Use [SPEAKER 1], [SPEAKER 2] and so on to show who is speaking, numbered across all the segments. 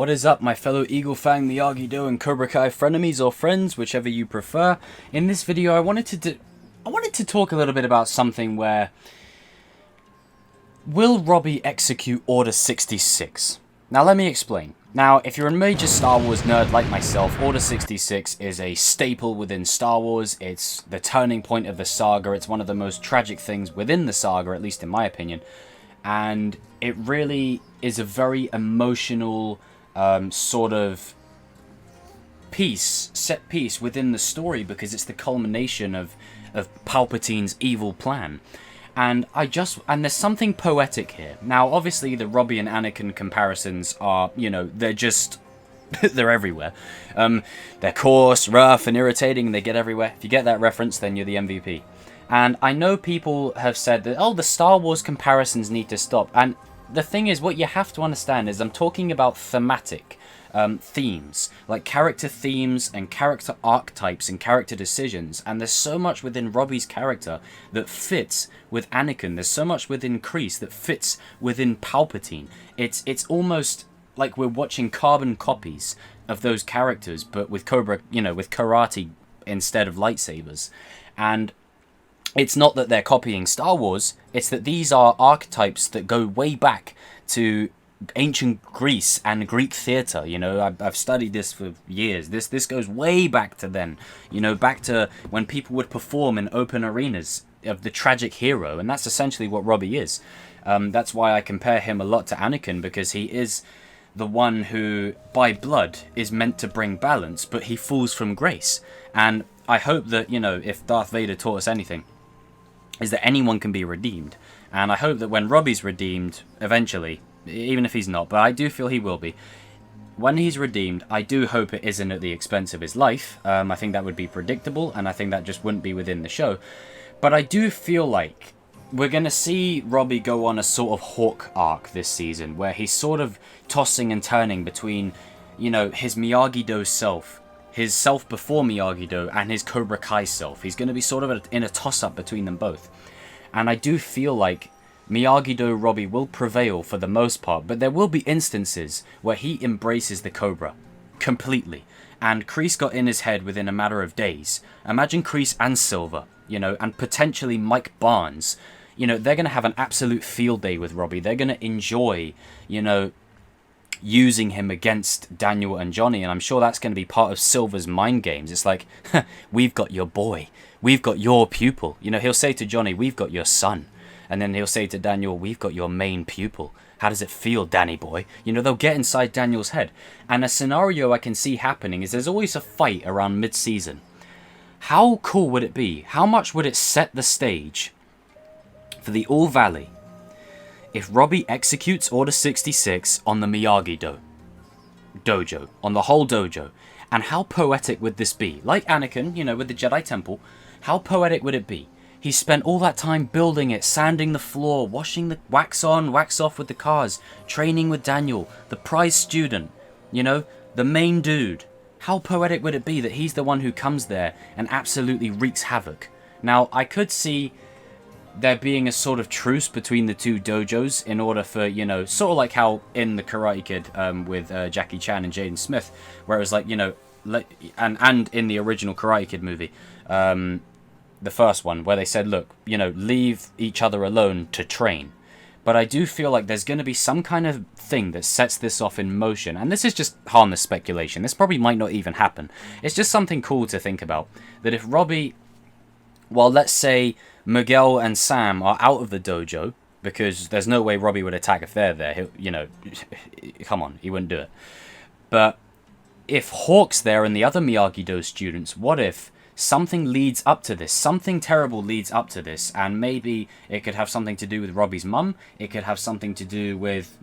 [SPEAKER 1] What is up, my fellow Eagle Fang, Miyagi-Do, and Cobra Kai frenemies or friends, whichever you prefer. In this video, I wanted to talk a little bit about something where... Will Robby execute Order 66? Now, let me explain. Now, if you're a major Star Wars nerd like myself, Order 66 is a staple within Star Wars. It's the turning point of the saga. It's one of the most tragic things within the saga, at least in my opinion. And it really is a very emotional sort of set piece within the story, because it's the culmination of Palpatine's evil plan. And there's something poetic here. Now, obviously, the Robby and Anakin comparisons are, they're just, they're everywhere. They're coarse, rough, and irritating, and they get everywhere. If you get that reference, then you're the MVP. And I know people have said that, oh, the Star Wars comparisons need to stop. And the thing is, what you have to understand is I'm talking about thematic themes, like character themes and character archetypes and character decisions. And there's so much within Robby's character that fits with Anakin. There's so much within Kreese that fits within Palpatine. It's almost like we're watching carbon copies of those characters, but with Cobra, with karate instead of lightsabers. And it's not that they're copying Star Wars, it's that these are archetypes that go way back to ancient Greece and Greek theatre. I've studied this for years. This goes way back to then, back to when people would perform in open arenas of the tragic hero, and that's essentially what Robby is. That's why I compare him a lot to Anakin, because he is the one who, by blood, is meant to bring balance, but he falls from grace. And I hope that, if Darth Vader taught us anything, is that anyone can be redeemed. And I hope that when Robby's redeemed, eventually, even if he's not, but I do feel he will be, when he's redeemed, I do hope it isn't at the expense of his life. I think that would be predictable, and I think that just wouldn't be within the show. But I do feel like we're going to see Robby go on a sort of Hawk arc this season, where he's sort of tossing and turning between, his Miyagi-Do self, his self before Miyagi-Do, and his Cobra Kai self. He's going to be sort of in a toss-up between them both. And I do feel like Miyagi-Do Robby will prevail for the most part, but there will be instances where he embraces the Cobra completely. And Kreese got in his head within a matter of days. Imagine Kreese and Silver, and potentially Mike Barnes. They're going to have an absolute field day with Robby. They're going to enjoy, using him against Daniel and Johnny, and I'm sure that's going to be part of Silver's mind games. It's like, we've got your boy, we've got your pupil. He'll say to Johnny, we've got your son, and then he'll say to Daniel, we've got your main pupil. How does it feel, Danny boy? They'll get inside Daniel's head. And a scenario I can see happening is there's always a fight around mid-season. How cool would it be? How much would it set the stage for the All Valley if Robby executes Order 66 on the Miyagi-Do Dojo, on the whole dojo? And how poetic would this be? Like Anakin, with the Jedi Temple, how poetic would it be? He spent all that time building it, sanding the floor, washing the wax on, wax off with the cars, training with Daniel, the prize student, the main dude. How poetic would it be that he's the one who comes there and absolutely wreaks havoc? Now, I could see there being a sort of truce between the two dojos in order for, sort of like how in the Karate Kid with Jackie Chan and Jaden Smith, where it was like, and in the original Karate Kid movie, the first one, where they said, look, leave each other alone to train. But I do feel like there's going to be some kind of thing that sets this off in motion. And this is just harmless speculation. This probably might not even happen. It's just something cool to think about. That if Robby, well, let's say Miguel and Sam are out of the dojo, because there's no way Robby would attack if they're there. Come on, he wouldn't do it. But if Hawk's there and the other Miyagi-Do students, what if something leads up to this? Something terrible leads up to this, and maybe it could have something to do with Robby's mum. It could have something to do with,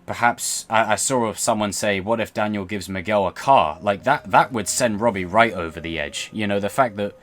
[SPEAKER 1] perhaps I saw someone say, what if Daniel gives Miguel a car? Like that would send Robby right over the edge. The fact that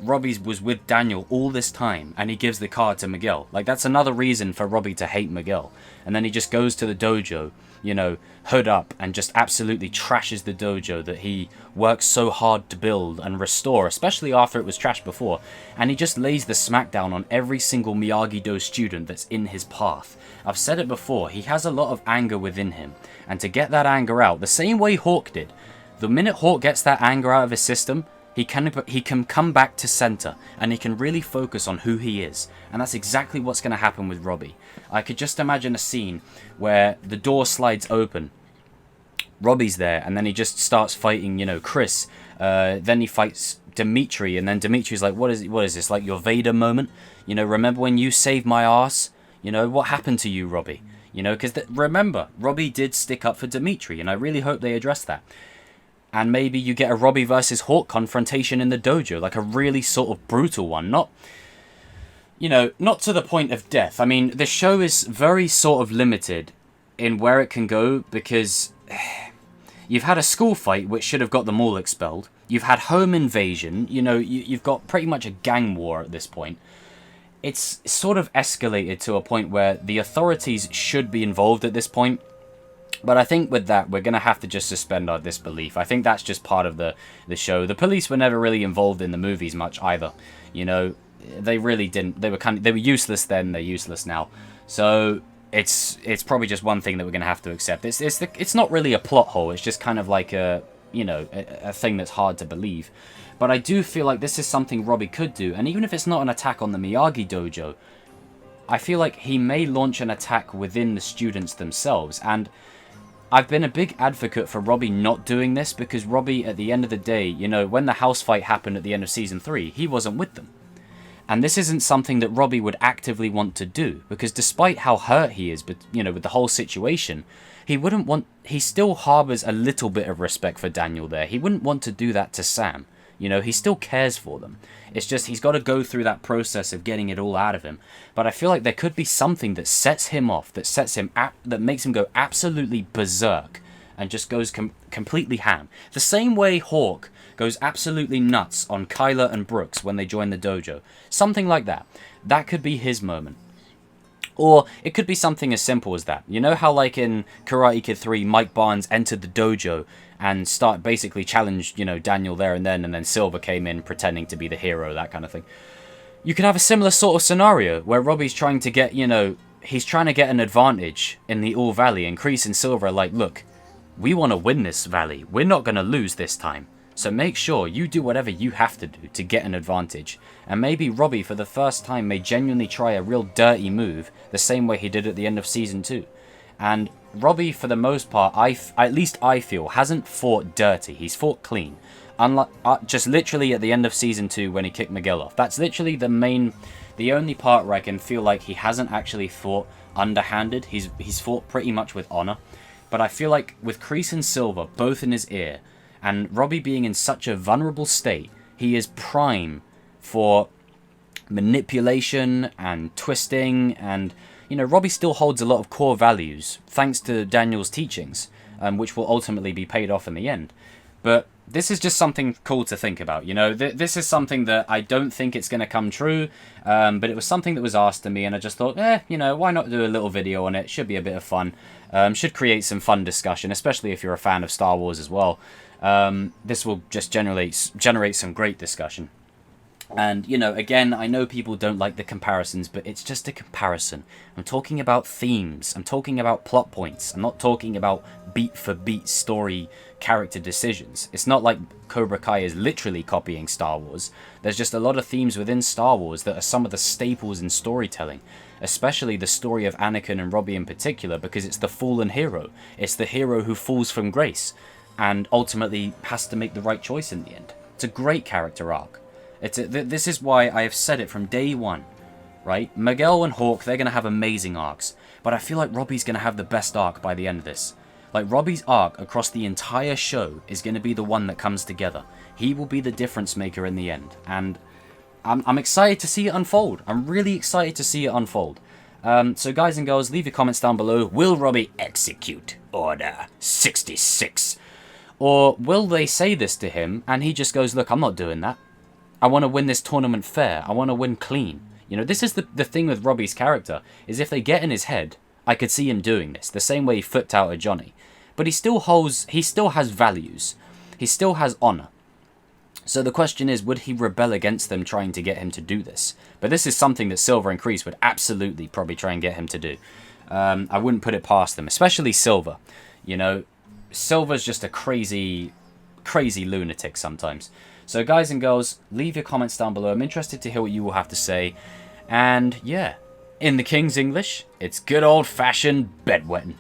[SPEAKER 1] Robby was with Daniel all this time, and he gives the car to Miguel. Like, that's another reason for Robby to hate Miguel. And then he just goes to the dojo you know, hood up and just absolutely trashes the dojo that he works so hard to build and restore, especially after it was trashed before. And he just lays the smackdown on every single Miyagi-Do student that's in his path. I've said it before, he has a lot of anger within him. And to get that anger out, the same way Hawk did, the minute Hawk gets that anger out of his system, he can come back to center, and he can really focus on who he is. And that's exactly what's going to happen with Robby. I could just imagine a scene where the door slides open, Robby's there, and then he just starts fighting, you know, Kreese. Then he fights Dimitri, and then Dimitri's like, what is this, like your Vader moment? You know, remember when you saved my ass? You know, what happened to you, Robby? You know, because remember, Robby did stick up for Dimitri, and I really hope they address that. And maybe you get a Robby versus Hawk confrontation in the dojo, like a really sort of brutal one. Not, you know, not to the point of death. I mean, the show is very sort of limited in where it can go, because you've had a school fight which should have got them all expelled. You've had home invasion. You know, you've got pretty much a gang war at this point. It's sort of escalated to a point where the authorities should be involved at this point. But I think with that, we're going to have to just suspend our disbelief. I think that's just part of the show. The police were never really involved in the movies much either. You know, they really didn't. They were useless then, they're useless now. So it's probably just one thing that we're going to have to accept. It's not really a plot hole. It's just kind of like a thing that's hard to believe. But I do feel like this is something Robby could do. And even if it's not an attack on the Miyagi dojo, I feel like he may launch an attack within the students themselves. And I've been a big advocate for Robby not doing this, because Robby, at the end of the day, you know, when the house fight happened at the end of Season 3, he wasn't with them. And this isn't something that Robby would actively want to do, because despite how hurt he is, but you know, with the whole situation, he still harbours a little bit of respect for Daniel there. He wouldn't want to do that to Sam. You know, he still cares for them. It's just he's got to go through that process of getting it all out of him. But I feel like there could be something that sets him off, that makes him go absolutely berserk and just goes completely ham. The same way Hawk goes absolutely nuts on Kyler and Brooks when they join the dojo. Something like that. That could be his moment. Or it could be something as simple as that. You know how like in Karate Kid 3, Mike Barnes entered the dojo and basically challenged, you know, Daniel there and then Silver came in pretending to be the hero, that kind of thing. You could have a similar sort of scenario where Robby's trying to get, you know, he's trying to get an advantage in the All Valley, and Kreese and Silver are like, look, we want to win this valley. We're not going to lose this time. So make sure you do whatever you have to do to get an advantage. And maybe Robby, for the first time, may genuinely try a real dirty move, the same way he did at the end of Season 2. And Robby, for the most part, at least I feel, hasn't fought dirty. He's fought clean. Unlike, just literally at the end of Season 2 when he kicked Miguel off. That's literally the only part where I can feel like he hasn't actually fought underhanded. He's fought pretty much with honor. But I feel like with Kreese and Silver both in his ear, and Robby being in such a vulnerable state, he is prime for manipulation and twisting. And, you know, Robby still holds a lot of core values, thanks to Daniel's teachings, which will ultimately be paid off in the end. But this is just something cool to think about, you know. This is something that I don't think it's going to come true, but it was something that was asked of me, and I just thought, you know, why not do a little video on it? Should be a bit of fun. Should create some fun discussion, especially if you're a fan of Star Wars as well. This will just generate some great discussion. And, you know, again, I know people don't like the comparisons, but it's just a comparison. I'm talking about themes. I'm talking about plot points. I'm not talking about beat-for-beat story character decisions. It's not like Cobra Kai is literally copying Star Wars. There's just a lot of themes within Star Wars that are some of the staples in storytelling, especially the story of Anakin and Robby in particular, because it's the fallen hero. It's the hero who falls from grace and ultimately has to make the right choice in the end. It's a great character arc. This is why I have said it from day one, right? Miguel and Hawk, they're going to have amazing arcs, but I feel like Robby's going to have the best arc by the end of this. Like, Robby's arc across the entire show is going to be the one that comes together. He will be the difference maker in the end, and I'm excited to see it unfold. I'm really excited to see it unfold. So guys and girls, leave your comments down below. Will Robby execute Order 66? Or will they say this to him and he just goes, look, I'm not doing that. I want to win this tournament fair. I want to win clean. You know, this is the thing with Robby's character, is if they get in his head, I could see him doing this, the same way he flipped out at Johnny. But he still has values. He still has honor. So the question is, would he rebel against them trying to get him to do this? But this is something that Silver and Kreese would absolutely probably try and get him to do. I wouldn't put it past them, especially Silver. You know, Silver's just a crazy lunatic sometimes. So guys and girls, leave your comments down below. I'm interested to hear what you will have to say. And yeah, in the King's English, it's good old-fashioned bedwetting.